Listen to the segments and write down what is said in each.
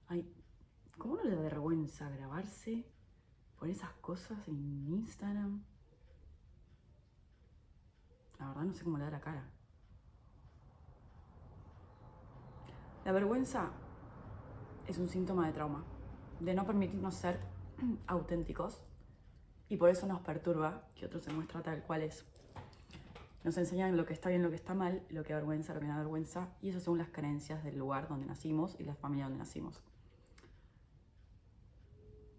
Ay, ¿cómo no le da vergüenza grabarse? Poner esas cosas en Instagram. La verdad no sé cómo le da la cara. La vergüenza es un síntoma de trauma, de no permitirnos ser auténticos, y por eso nos perturba que otro se muestra tal cual es. Nos enseñan lo que está bien, lo que está mal, lo que avergüenza, lo que no avergüenza, y eso según las creencias del lugar donde nacimos y la familia donde nacimos.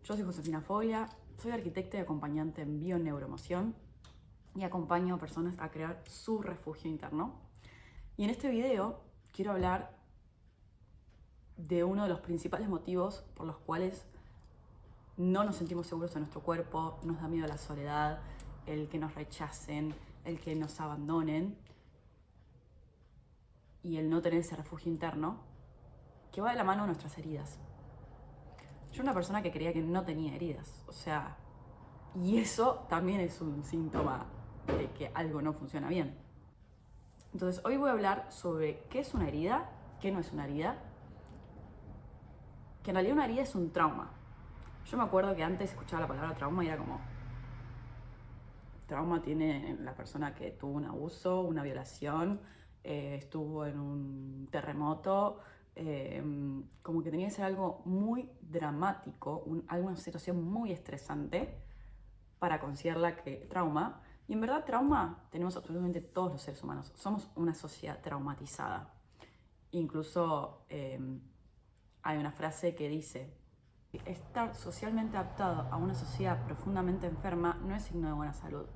Yo soy Josefina Foglia, soy arquitecta y acompañante en bioneuroemoción y acompaño a personas a crear su refugio interno. Y en este video quiero hablar de uno de los principales motivos por los cuales no nos sentimos seguros en nuestro cuerpo, nos da miedo la soledad, el que nos rechacen, el que nos abandonen y el no tener ese refugio interno que va de la mano de nuestras heridas. Yo era una persona que creía que no tenía heridas, y eso también es un síntoma de que algo no funciona bien. Entonces, hoy voy a hablar sobre qué es una herida, qué no es una herida, que en realidad una herida es un trauma. Yo me acuerdo que antes escuchaba la palabra trauma y era como, trauma tiene la persona que tuvo un abuso, una violación, estuvo en un terremoto, como que tenía que ser algo muy dramático, alguna situación muy estresante para considerarla que trauma. Y en verdad trauma tenemos absolutamente todos los seres humanos. Somos una sociedad traumatizada. Incluso hay una frase que dice, estar socialmente adaptado a una sociedad profundamente enferma no es signo de buena salud,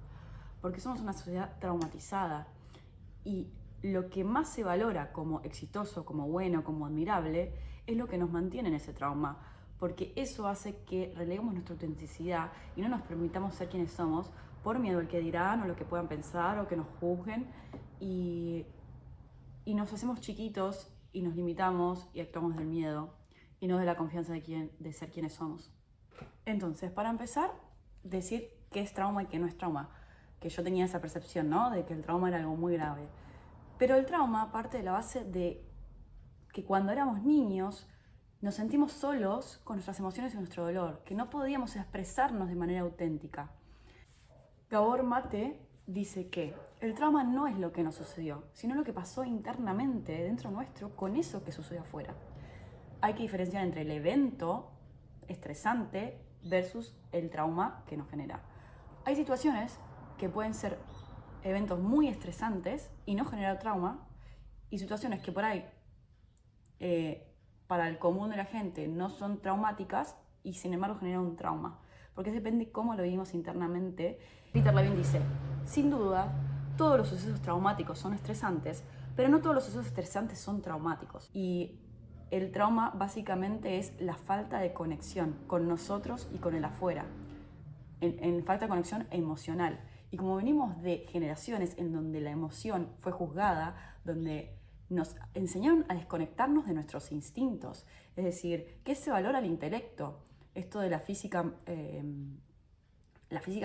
porque somos una sociedad traumatizada y lo que más se valora como exitoso, como bueno, como admirable, es lo que nos mantiene en ese trauma, porque eso hace que releguemos nuestra autenticidad y no nos permitamos ser quienes somos por miedo al que dirán o lo que puedan pensar o que nos juzguen, y nos hacemos chiquitos y nos limitamos y actuamos del miedo y no de la confianza de ser quienes somos. Entonces, para empezar, decir qué es trauma y qué no es trauma, que yo tenía esa percepción, ¿no?, de que el trauma era algo muy grave. Pero el trauma parte de la base de que cuando éramos niños nos sentimos solos con nuestras emociones y nuestro dolor, que no podíamos expresarnos de manera auténtica. Gabor Mate dice que el trauma no es lo que nos sucedió, sino lo que pasó internamente dentro nuestro con eso que sucedió afuera. Hay que diferenciar entre el evento estresante versus el trauma que nos genera. Hay situaciones que pueden ser eventos muy estresantes y no generar trauma, y situaciones que por ahí para el común de la gente no son traumáticas y sin embargo generan un trauma, porque depende cómo lo vivimos internamente. Peter Levine dice, sin duda, todos los sucesos traumáticos son estresantes, pero no todos los sucesos estresantes son traumáticos. Y el trauma básicamente es la falta de conexión con nosotros y con el afuera, en falta de conexión emocional. Y como venimos de generaciones en donde la emoción fue juzgada, donde nos enseñaron a desconectarnos de nuestros instintos, es decir, ¿qué se valora el intelecto? Esto de la física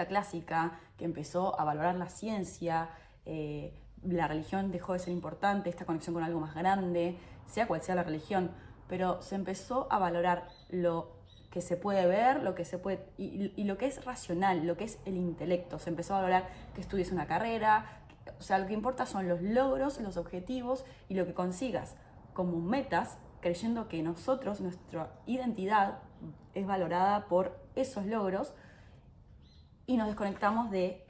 clásica, que empezó a valorar la ciencia, la religión dejó de ser importante, esta conexión con algo más grande, sea cual sea la religión, pero se empezó a valorar lo que se puede ver, lo que se puede, y lo que es racional, lo que es el intelecto. Se empezó a valorar que estudies una carrera, o sea, lo que importa son los logros, los objetivos y lo que consigas como metas, creyendo que nosotros, nuestra identidad es valorada por esos logros, y nos desconectamos de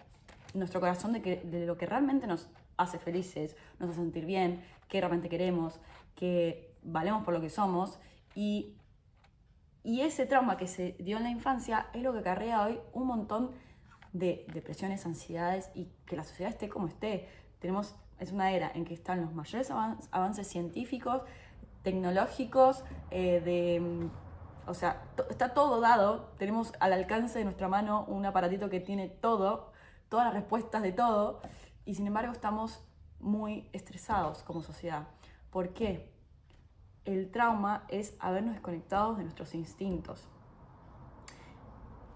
nuestro corazón, de lo que realmente nos hace felices, nos hace sentir bien, que realmente queremos, que valemos por lo que somos. Y ese trauma que se dio en la infancia es lo que acarrea hoy un montón de depresiones, ansiedades, y que la sociedad esté como esté. Es una era en que están los mayores avances científicos, tecnológicos, está todo dado. Tenemos al alcance de nuestra mano un aparatito que tiene todo, todas las respuestas de todo, y sin embargo estamos muy estresados como sociedad. ¿Por qué? El trauma es habernos desconectado de nuestros instintos.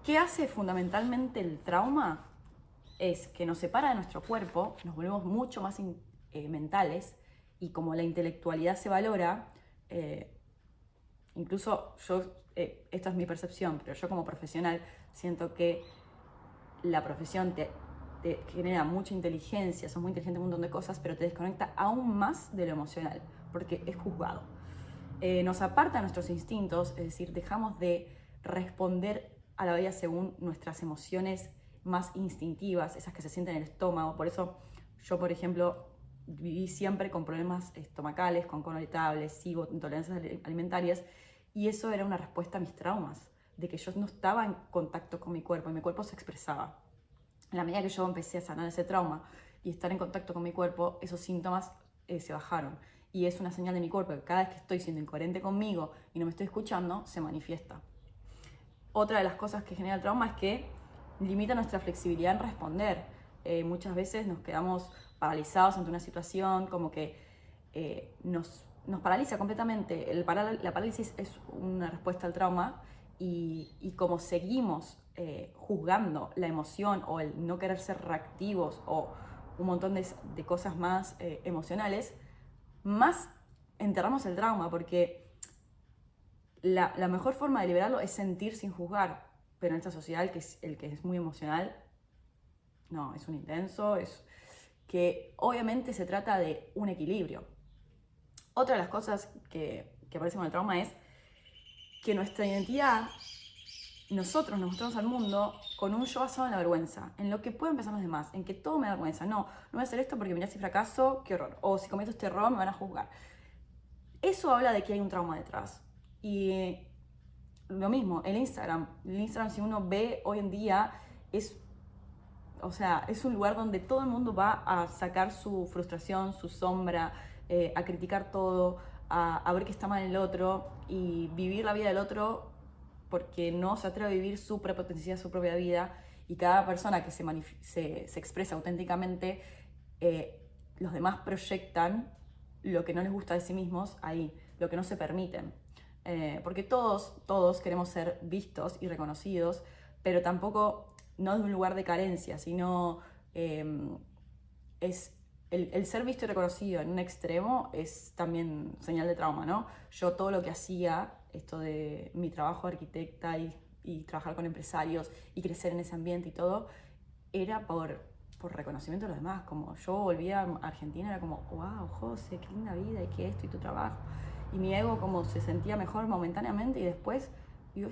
¿Qué hace fundamentalmente el trauma? Es que nos separa de nuestro cuerpo, nos volvemos mucho más mentales, y como la intelectualidad se valora, incluso yo, esto es mi percepción, pero yo como profesional siento que la profesión te genera mucha inteligencia, sos muy inteligente en un montón de cosas, pero te desconecta aún más de lo emocional, porque es juzgado. Nos aparta nuestros instintos, es decir, dejamos de responder a la vida según nuestras emociones más instintivas, esas que se sienten en el estómago. Por eso yo, por ejemplo, viví siempre con problemas estomacales, con colon irritable, SIBO, intolerancias alimentarias, y eso era una respuesta a mis traumas, de que yo no estaba en contacto con mi cuerpo y mi cuerpo se expresaba. En la medida que yo empecé a sanar ese trauma y estar en contacto con mi cuerpo, esos síntomas se bajaron. Y es una señal de mi cuerpo que cada vez que estoy siendo incoherente conmigo y no me estoy escuchando, se manifiesta. Otra de las cosas que genera el trauma es que limita nuestra flexibilidad en responder. Muchas veces nos quedamos paralizados ante una situación, como que nos paraliza completamente. La parálisis es una respuesta al trauma y como seguimos juzgando la emoción o el no querer ser reactivos o un montón de cosas más emocionales, más enterramos el trauma, porque la mejor forma de liberarlo es sentir sin juzgar, pero en esta sociedad el que es muy emocional, no, es un intenso, es que obviamente se trata de un equilibrio. Otra de las cosas que aparece con el trauma es que nuestra identidad, nosotros nos mostramos al mundo con un yo basado en la vergüenza, en lo que pueden pensar los demás, en que todo me da vergüenza. No voy a hacer esto porque mirá si fracaso, qué horror. O si cometo este error me van a juzgar. Eso habla de que hay un trauma detrás. Y lo mismo, el Instagram, si uno ve hoy en día, es un lugar donde todo el mundo va a sacar su frustración, su sombra, a criticar todo, a ver que está mal el otro y vivir la vida del otro porque no se atreve a vivir su prepotencia, su propia vida. Y cada persona que se expresa auténticamente, los demás proyectan lo que no les gusta de sí mismos ahí, lo que no se permiten. Porque todos queremos ser vistos y reconocidos, pero tampoco no de un lugar de carencia, sino es el ser visto y reconocido en un extremo es también señal de trauma, ¿no? Yo todo lo que hacía, esto de mi trabajo de arquitecta y trabajar con empresarios y crecer en ese ambiente y todo, era por reconocimiento de los demás. Como yo volvía a Argentina, era como, wow, José, qué linda vida y qué esto y tu trabajo. Y mi ego como se sentía mejor momentáneamente y después digo,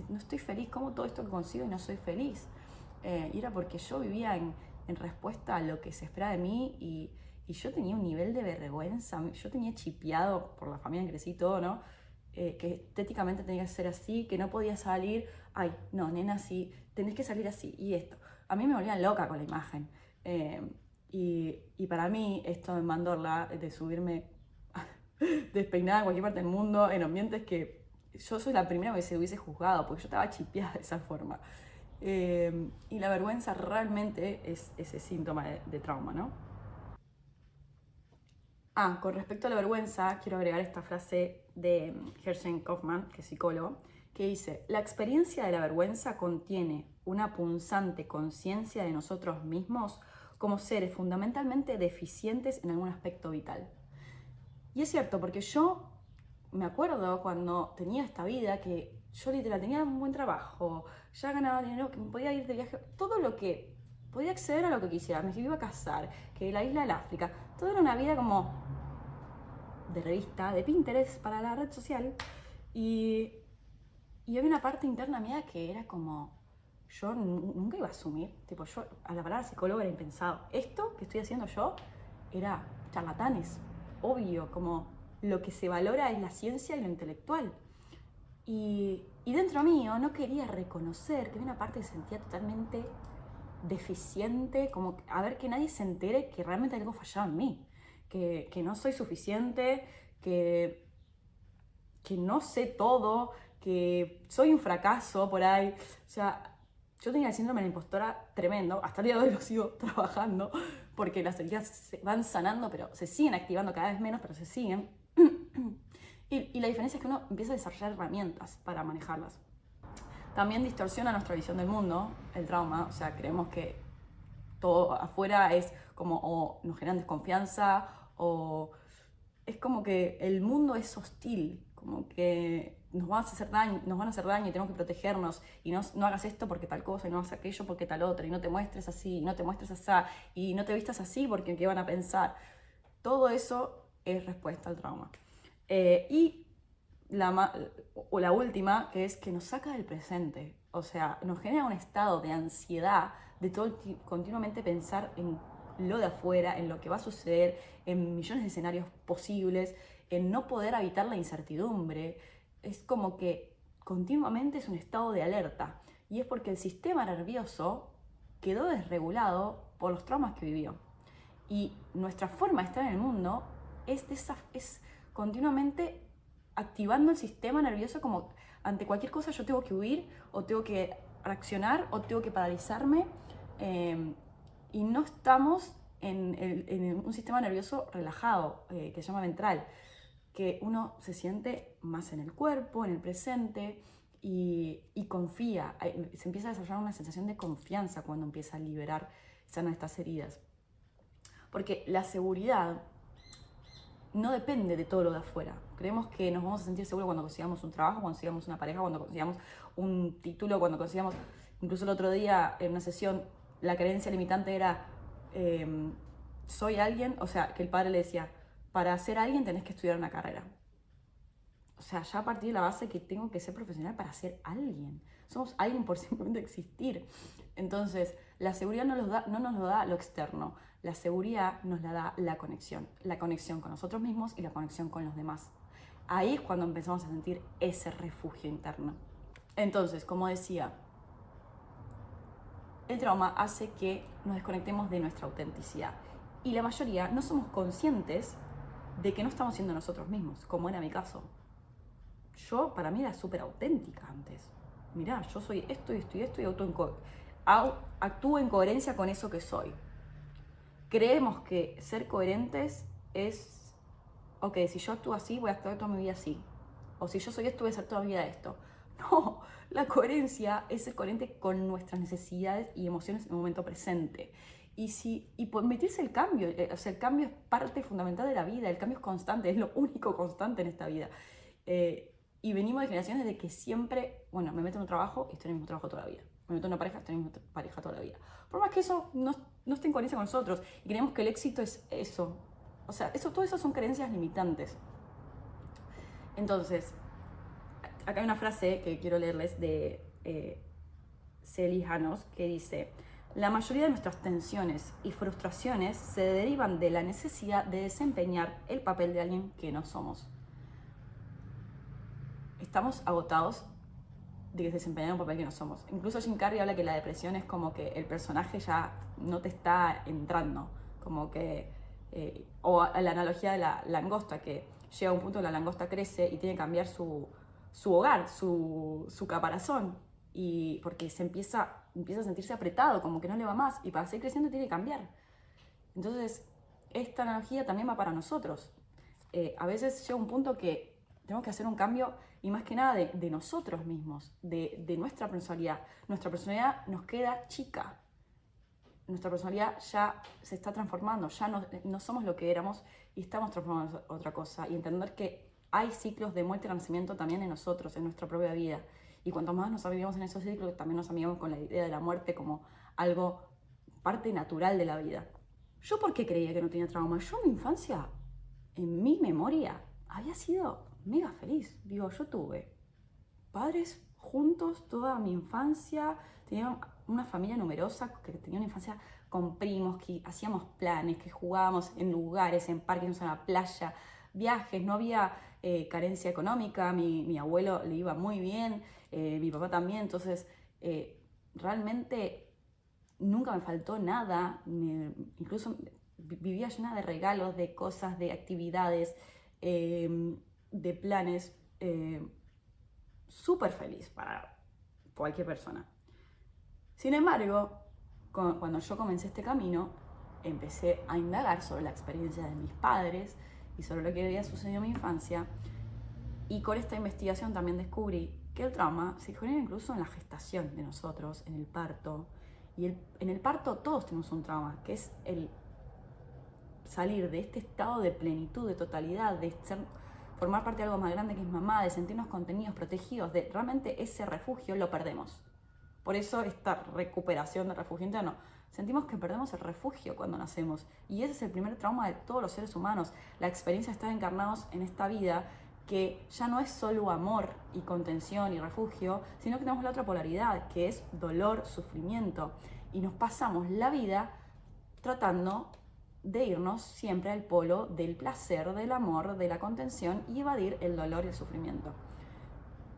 no estoy feliz, ¿cómo todo esto que consigo y no soy feliz? Y era porque yo vivía en respuesta a lo que se esperaba de mí y yo tenía un nivel de vergüenza, yo tenía chipeado por la familia en que crecí todo, ¿no? Que estéticamente tenía que ser así, que no podía salir, ay, no, nena, sí, tenés que salir así, y esto. A mí me volvían loca con la imagen. Y para mí esto de mandorla, de subirme despeinada en cualquier parte del mundo, en ambientes que yo soy la primera que se hubiese juzgado, porque yo estaba chipeada de esa forma. Y la vergüenza realmente es ese síntoma de trauma, ¿no? Con respecto a la vergüenza, quiero agregar esta frase de Herzen Kaufman, que es psicólogo, que dice, la experiencia de la vergüenza contiene una punzante conciencia de nosotros mismos como seres fundamentalmente deficientes en algún aspecto vital. Y es cierto, porque yo me acuerdo cuando tenía esta vida que yo literal tenía un buen trabajo, ya ganaba dinero, que me podía ir de viaje, todo lo que podía acceder a lo que quisiera, me iba a casar, que la isla del África, todo era una vida como de revista, de Pinterest para la red social. Y había una parte interna mía que era como, yo nunca iba a asumir, tipo yo, a la palabra psicólogo era impensado. Esto que estoy haciendo yo era charlatanes, obvio, como lo que se valora es la ciencia y lo intelectual. Y dentro mío no quería reconocer que había una parte que se sentía totalmente deficiente, como a ver que nadie se entere que realmente algo fallaba en mí, que no soy suficiente, que no sé todo, que soy un fracaso por ahí. O sea, yo tenía el síndrome de la impostora tremendo, hasta el día de hoy lo sigo trabajando, porque las heridas se van sanando, pero se siguen activando cada vez menos, pero se siguen. Y la diferencia es que uno empieza a desarrollar herramientas para manejarlas. También distorsiona nuestra visión del mundo, el trauma, o sea, creemos que todo afuera es como o nos generan desconfianza o es como que el mundo es hostil, como que nos van a hacer daño, y tenemos que protegernos, y no hagas esto porque tal cosa, y no hagas aquello porque tal otra, y no te muestres así, y no te muestres así, y no te vistas así porque ¿qué van a pensar? Todo eso es respuesta al trauma. Y la última, que es que nos saca del presente, o sea, nos genera un estado de ansiedad, de continuamente pensar en lo de afuera, en lo que va a suceder, en millones de escenarios posibles, en no poder evitar la incertidumbre. Es como que continuamente es un estado de alerta. Y es porque el sistema nervioso quedó desregulado por los traumas que vivió. Y nuestra forma de estar en el mundo es continuamente activando el sistema nervioso, como ante cualquier cosa yo tengo que huir, o tengo que reaccionar, o tengo que paralizarme. Y no estamos en un sistema nervioso relajado, que se llama ventral, que uno se siente más en el cuerpo, en el presente, y confía. Se empieza a desarrollar una sensación de confianza cuando empieza a liberar estas heridas. Porque la seguridad no depende de todo lo de afuera. Creemos que nos vamos a sentir seguros cuando consigamos un trabajo, cuando consigamos una pareja, cuando consigamos un título, cuando consigamos... Incluso el otro día en una sesión la creencia limitante era soy alguien, o sea, que el padre le decía, para ser alguien tenés que estudiar una carrera. O sea, ya a partir de la base que tengo que ser profesional para ser alguien. Somos alguien por simplemente existir. Entonces, la seguridad no nos lo da lo externo. La seguridad nos la da la conexión con nosotros mismos y la conexión con los demás. Ahí es cuando empezamos a sentir ese refugio interno. Entonces, como decía, el trauma hace que nos desconectemos de nuestra autenticidad. Y la mayoría no somos conscientes de que no estamos siendo nosotros mismos, como era mi caso. Yo, para mí, era súper auténtica antes. Mirá, yo soy esto y esto y esto, y actúo en coherencia con eso que soy. Creemos que ser coherentes es, ok, si yo actúo así, voy a actuar toda mi vida así. O si yo soy esto, voy a hacer toda mi vida esto. No, la coherencia es ser coherente con nuestras necesidades y emociones en el momento presente. Y permitirse el cambio, o sea, el cambio es parte fundamental de la vida, el cambio es constante, es lo único constante en esta vida. Y venimos de generaciones de que siempre, bueno, me meto en un trabajo y estoy en el mismo trabajo toda la vida. Me meto en una pareja, estoy en la misma pareja toda la vida. Por más que eso no esté en coherencia con nosotros y creemos que el éxito es eso. O sea, todo eso son creencias limitantes. Entonces, acá hay una frase que quiero leerles de Celi Janos que dice: la mayoría de nuestras tensiones y frustraciones se derivan de la necesidad de desempeñar el papel de alguien que no somos. Estamos agotados de desempeñar un papel que no somos. Incluso Jim Carrey habla que la depresión es como que el personaje ya no te está entrando, como que o la analogía de la langosta, que llega a un punto que la langosta crece y tiene que cambiar su hogar, su caparazón, y porque empieza a sentirse apretado, como que no le va más, y para seguir creciendo tiene que cambiar. Entonces, esta analogía también va para nosotros. A veces llega un punto que tenemos que hacer un cambio, y más que nada de nosotros mismos, de nuestra personalidad. Nuestra personalidad nos queda chica. Nuestra personalidad ya se está transformando, ya no somos lo que éramos y estamos transformando en otra cosa. Y entender que hay ciclos de muerte y nacimiento también en nosotros, en nuestra propia vida. Y cuanto más nos amigamos en esos ciclos, también nos amigamos con la idea de la muerte como algo, parte natural de la vida. ¿Yo por qué creía que no tenía trauma? Yo en mi infancia, en mi memoria, había sido mega feliz. Digo, yo tuve padres juntos toda mi infancia, tenía una familia numerosa, que tenía una infancia con primos, que hacíamos planes, que jugábamos en lugares, en parques, íbamos a la playa, viajes, no había carencia económica, mi abuelo le iba muy bien, mi papá también, entonces realmente nunca me faltó nada, incluso vivía llena de regalos, de cosas, de actividades, de planes, súper feliz para cualquier persona. Sin embargo, cuando yo comencé este camino, empecé a indagar sobre la experiencia de mis padres y sobre lo que había sucedido en mi infancia, y con esta investigación también descubrí que el trauma se genera incluso en la gestación de nosotros, en el parto. Y en el parto todos tenemos un trauma, que es salir de este estado de plenitud, de totalidad, de formar parte de algo más grande que es mamá, de sentirnos contenidos, protegidos, de realmente ese refugio, lo perdemos. Por eso esta recuperación del refugio interno. Sentimos que perdemos el refugio cuando nacemos. Y ese es el primer trauma de todos los seres humanos. La experiencia de estar encarnados en esta vida, que ya no es solo amor y contención y refugio, sino que tenemos la otra polaridad, que es dolor, sufrimiento. Y nos pasamos la vida tratando de irnos siempre al polo del placer, del amor, de la contención y evadir el dolor y el sufrimiento.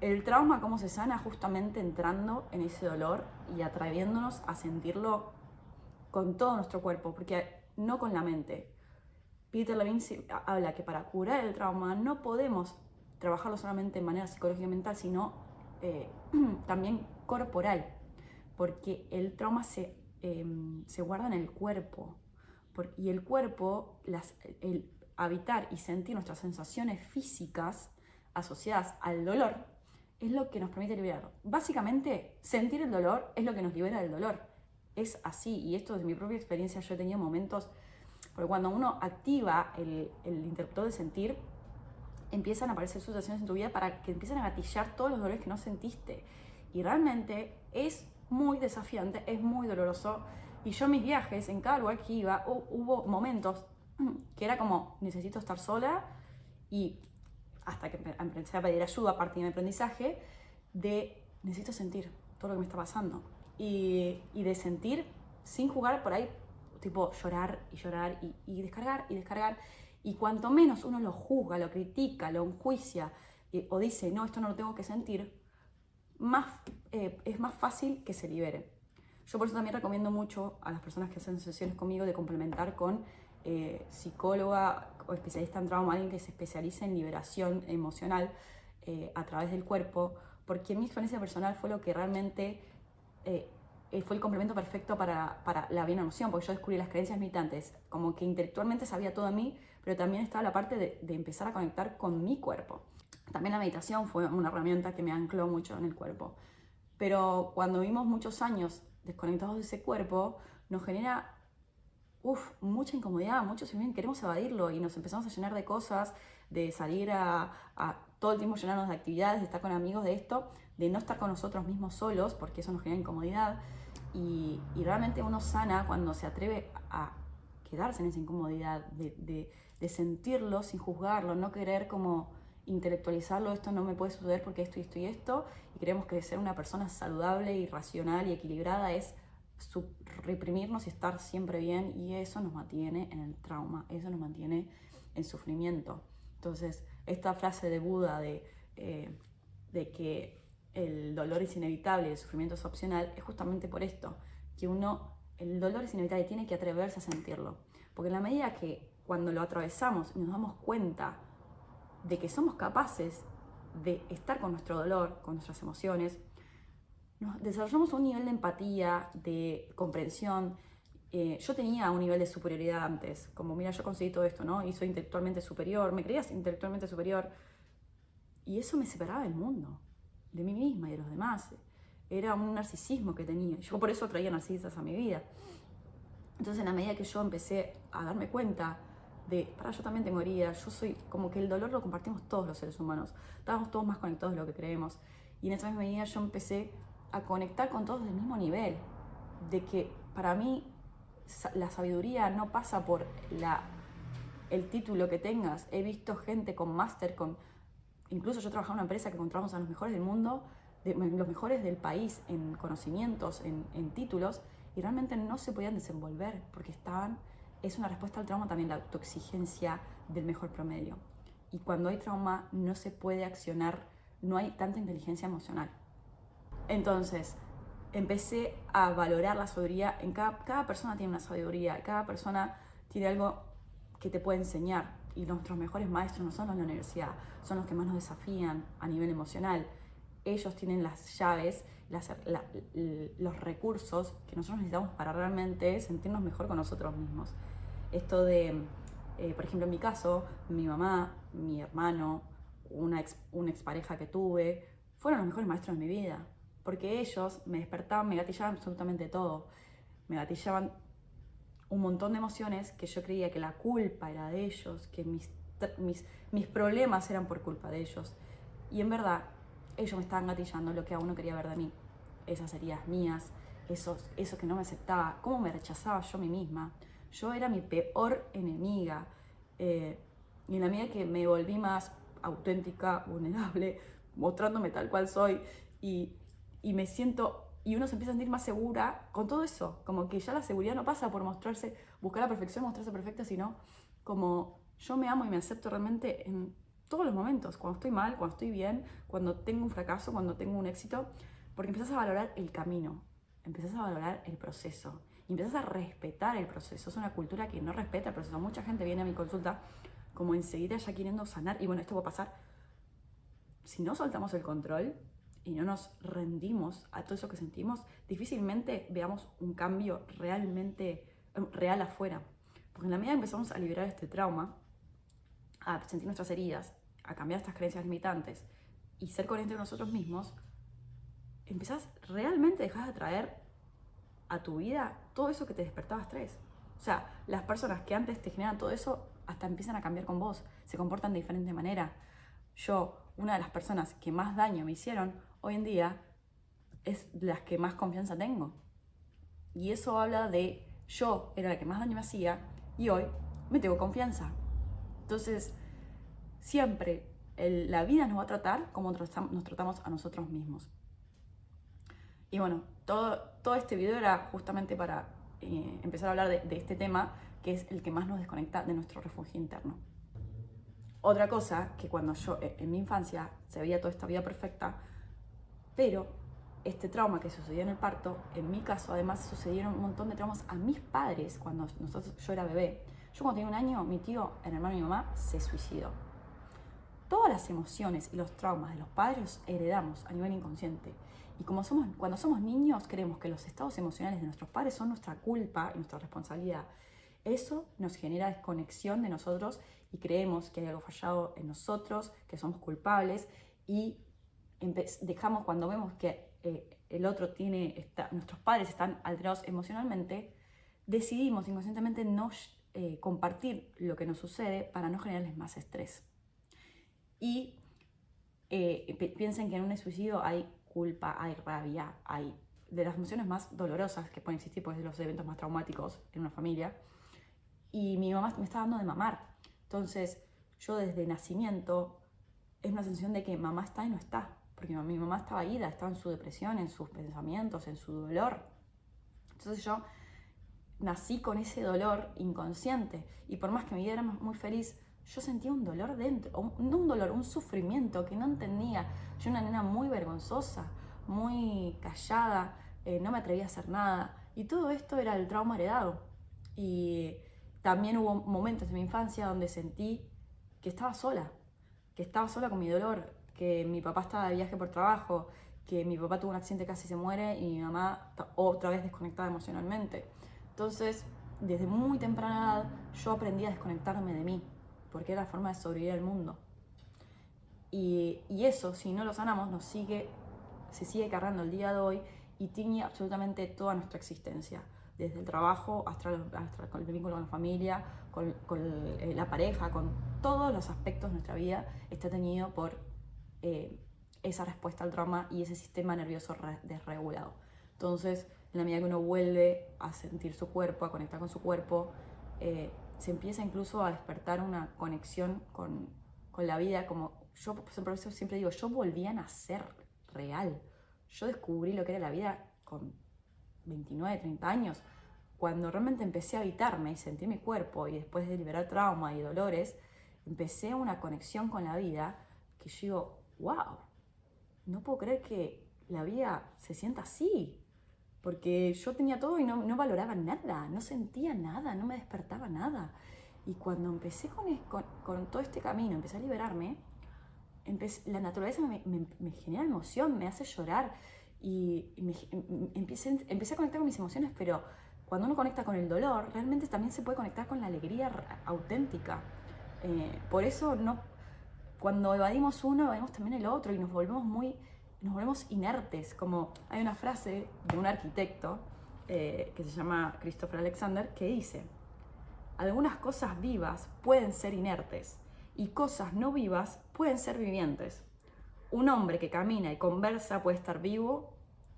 El trauma, ¿cómo se sana? Justamente entrando en ese dolor y atreviéndonos a sentirlo con todo nuestro cuerpo, porque no con la mente. Peter Levine habla que para curar el trauma no podemos trabajarlo solamente de manera psicológica y mental, sino también corporal, porque el trauma se guarda en el cuerpo. Y el cuerpo, el habitar y sentir nuestras sensaciones físicas asociadas al dolor, es lo que nos permite liberar. Básicamente, sentir el dolor es lo que nos libera del dolor. Es así, y esto desde mi propia experiencia, yo he tenido momentos, porque cuando uno activa el interruptor de sentir, empiezan a aparecer situaciones en tu vida para que empiecen a gatillar todos los dolores que no sentiste. Y realmente es muy desafiante, es muy doloroso. Y yo en mis viajes, en cada lugar que iba, hubo momentos que era como, necesito estar sola, y hasta que empecé a pedir ayuda a partir de mi aprendizaje, de necesito sentir todo lo que me está pasando. Y de sentir sin jugar por ahí, tipo llorar y llorar y descargar y descargar. Y cuanto menos uno lo juzga, lo critica, lo enjuicia o dice, no, esto no lo tengo que sentir, es más fácil que se libere. Yo por eso también recomiendo mucho a las personas que hacen sesiones conmigo de complementar con psicóloga o especialista en trauma, alguien que se especialice en liberación emocional a través del cuerpo, porque en mi experiencia personal fue lo que realmente fue el complemento perfecto para la bien noción, porque yo descubrí las creencias limitantes, como que intelectualmente sabía todo de mí, pero también estaba la parte de empezar a conectar con mi cuerpo. También la meditación fue una herramienta que me ancló mucho en el cuerpo. Pero cuando vivimos muchos años desconectados de ese cuerpo, nos genera mucha incomodidad, mucho sufrimiento, queremos evadirlo y nos empezamos a llenar de cosas, de salir a todo el tiempo llenarnos de actividades, de estar con amigos, de esto, de no estar con nosotros mismos solos, porque eso nos genera incomodidad. Y realmente uno sana cuando se atreve a quedarse en esa incomodidad, de sentirlo sin juzgarlo, no querer como intelectualizarlo, esto no me puede suceder porque esto y esto y esto, y creemos que ser una persona saludable y racional y equilibrada es reprimirnos y estar siempre bien, y eso nos mantiene en el trauma, eso nos mantiene en sufrimiento. Entonces, esta frase de Buda de que el dolor es inevitable y el sufrimiento es opcional, es justamente por esto, que el dolor es inevitable y tiene que atreverse a sentirlo, porque en la medida que cuando lo atravesamos y nos damos cuenta de que somos capaces de estar con nuestro dolor, con nuestras emociones, nos desarrollamos un nivel de empatía, de comprensión. Yo tenía un nivel de superioridad antes, como mira, yo conseguí todo esto, ¿no? Y soy intelectualmente superior, me creía intelectualmente superior, y eso me separaba del mundo, de mí misma y de los demás. Era un narcisismo que tenía. Yo por eso traía narcisistas a mi vida. Entonces, en la medida que yo empecé a darme cuenta yo también tengo heridas, yo soy, como que el dolor lo compartimos todos los seres humanos, estábamos todos más conectados de lo que creemos, y en esa misma medida yo empecé a conectar con todos del mismo nivel, de que para mí la sabiduría no pasa por el título que tengas. He visto gente con máster, incluso yo trabajaba en una empresa que encontramos a los mejores del mundo, los mejores del país en conocimientos, en títulos, y realmente no se podían desenvolver porque es una respuesta al trauma también la autoexigencia del mejor promedio. Y cuando hay trauma no se puede accionar, no hay tanta inteligencia emocional. Entonces, empecé a valorar la sabiduría. Cada persona tiene una sabiduría, cada persona tiene algo que te puede enseñar. Y nuestros mejores maestros no son los de la universidad, son los que más nos desafían a nivel emocional. Ellos tienen las llaves, los recursos que nosotros necesitamos para realmente sentirnos mejor con nosotros mismos. Esto de, por ejemplo, en mi caso, mi mamá, mi hermano, una expareja que tuve, fueron los mejores maestros de mi vida, porque ellos me despertaban, me gatillaban absolutamente todo. Me gatillaban un montón de emociones que yo creía que la culpa era de ellos, que mis problemas eran por culpa de ellos. Y en verdad, ellos me estaban gatillando lo que aún no quería ver de mí. Esas heridas mías, eso que no me aceptaba, cómo me rechazaba yo a mí misma. Yo era mi peor enemiga. Y en la medida que me volví más auténtica, vulnerable, mostrándome tal cual soy, y me siento, y uno se empieza a sentir más segura con todo eso, como que ya la seguridad no pasa por mostrarse, buscar la perfección, mostrarse perfecta, sino como yo me amo y me acepto realmente en todos los momentos, cuando estoy mal, cuando estoy bien, cuando tengo un fracaso, cuando tengo un éxito, porque empiezas a valorar el camino, empiezas a valorar el proceso, y empiezas a respetar el proceso. Es una cultura que no respeta el proceso. Mucha gente viene a mi consulta como enseguida ya queriendo sanar, y bueno, esto va a pasar. Si no soltamos el control y no nos rendimos a todo eso que sentimos, difícilmente veamos un cambio realmente real afuera. Porque en la medida que empezamos a liberar este trauma, a sentir nuestras heridas, a cambiar estas creencias limitantes y ser coherentes con nosotros mismos, empezás realmente a dejar de atraer a tu vida todo eso que te despertaba estrés. O sea, las personas que antes te generan todo eso hasta empiezan a cambiar con vos, se comportan de diferente manera. Yo, una de las personas que más daño me hicieron, hoy en día es las que más confianza tengo. Y eso habla de yo era la que más daño me hacía y hoy me tengo confianza. Entonces, siempre la vida nos va a tratar como nos tratamos a nosotros mismos. Y bueno, todo este video era justamente para empezar a hablar de este tema, que es el que más nos desconecta de nuestro refugio interno. Otra cosa, que cuando yo en mi infancia se veía toda esta vida perfecta, pero este trauma que sucedió en el parto, en mi caso además sucedieron un montón de traumas a mis padres cuando yo era bebé. Yo cuando tenía 1 año, mi tío, el hermano de mi mamá, se suicidó. Todas las emociones y los traumas de los padres los heredamos a nivel inconsciente. Y cuando somos niños, creemos que los estados emocionales de nuestros padres son nuestra culpa y nuestra responsabilidad. Eso nos genera desconexión de nosotros y creemos que hay algo fallado en nosotros, que somos culpables, y dejamos, cuando vemos que el otro nuestros padres están alterados emocionalmente, decidimos inconscientemente no compartir lo que nos sucede para no generarles más estrés. Y piensen que en un suicidio hay culpa, hay rabia, hay de las emociones más dolorosas que pueden existir, pues de los eventos más traumáticos en una familia. Y mi mamá me está dando de mamar. Entonces, yo desde nacimiento es una sensación de que mamá está y no está. Porque mi mamá estaba ida, estaba en su depresión, en sus pensamientos, en su dolor. Entonces yo nací con ese dolor inconsciente. Y por más que mi vida era muy feliz, yo sentía un dolor dentro, no un dolor, un sufrimiento que no entendía. Yo era una nena muy vergonzosa, muy callada, no me atrevía a hacer nada. Y todo esto era el trauma heredado. Y también hubo momentos en mi infancia donde sentí que estaba sola con mi dolor, que mi papá estaba de viaje por trabajo, que mi papá tuvo un accidente, casi se muere, y mi mamá otra vez desconectada emocionalmente. Entonces, desde muy temprana edad, yo aprendí a desconectarme de mí, porque era la forma de sobrevivir al mundo. Y eso, si no lo sanamos, se sigue cargando el día de hoy y tiñe absolutamente toda nuestra existencia. Desde el trabajo hasta el vínculo con la familia, con la pareja, con todos los aspectos de nuestra vida, está teñido por esa respuesta al trauma y ese sistema nervioso desregulado. Entonces, en la medida que uno vuelve a sentir su cuerpo, a conectar con su cuerpo, se empieza incluso a despertar una conexión con la vida. Como yo, por eso siempre digo, yo volví a nacer real. Yo descubrí lo que era la vida con 29, 30 años, cuando realmente empecé a habitarme y sentir mi cuerpo, y después de liberar trauma y dolores, empecé una conexión con la vida que yo digo, wow, no puedo creer que la vida se sienta así, porque yo tenía todo y no valoraba nada, no sentía nada, no me despertaba nada. Y cuando empecé con todo este camino, empecé a liberarme, la naturaleza me genera emoción, me hace llorar, y empecé a conectar con mis emociones. Pero cuando uno conecta con el dolor, realmente también se puede conectar con la alegría auténtica. Por eso cuando evadimos uno, evadimos también el otro, y nos volvemos inertes. Como hay una frase de un arquitecto que se llama Christopher Alexander, que dice: algunas cosas vivas pueden ser inertes y cosas no vivas pueden ser vivientes. Un hombre que camina y conversa puede estar vivo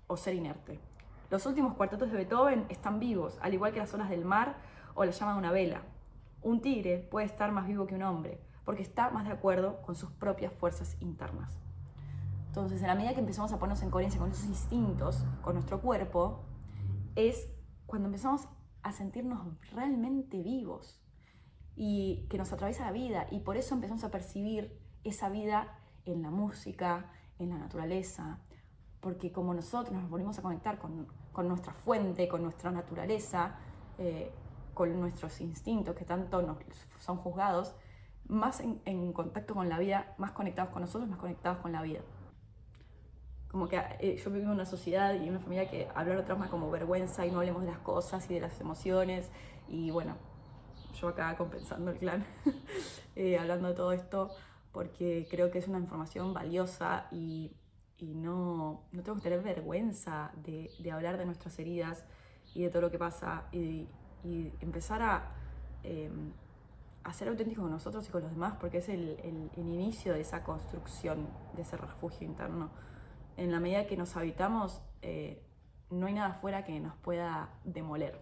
o ser inerte. Los últimos cuartetos de Beethoven están vivos, al igual que las olas del mar o la llama de una vela. Un tigre puede estar más vivo que un hombre, porque está más de acuerdo con sus propias fuerzas internas. Entonces, en la medida que empezamos a ponernos en coherencia con esos instintos, con nuestro cuerpo, es cuando empezamos a sentirnos realmente vivos y que nos atraviesa la vida, y por eso empezamos a percibir esa vida en la música, en la naturaleza, porque como nosotros nos volvemos a conectar con nuestra fuente, con nuestra naturaleza, con nuestros instintos que tanto nos son juzgados, más en contacto con la vida, más conectados con nosotros, más conectados con la vida. Como que yo vivo en una sociedad y una familia que hablar de trauma como vergüenza y no hablemos de las cosas y de las emociones, y bueno, yo acá compensando el clan, hablando de todo esto, porque creo que es una información valiosa y no tengo que tener vergüenza de hablar de nuestras heridas y de todo lo que pasa, y empezar a ser auténticos con nosotros y con los demás, porque es el inicio de esa construcción, de ese refugio interno. En la medida que nos habitamos, no hay nada afuera que nos pueda demoler.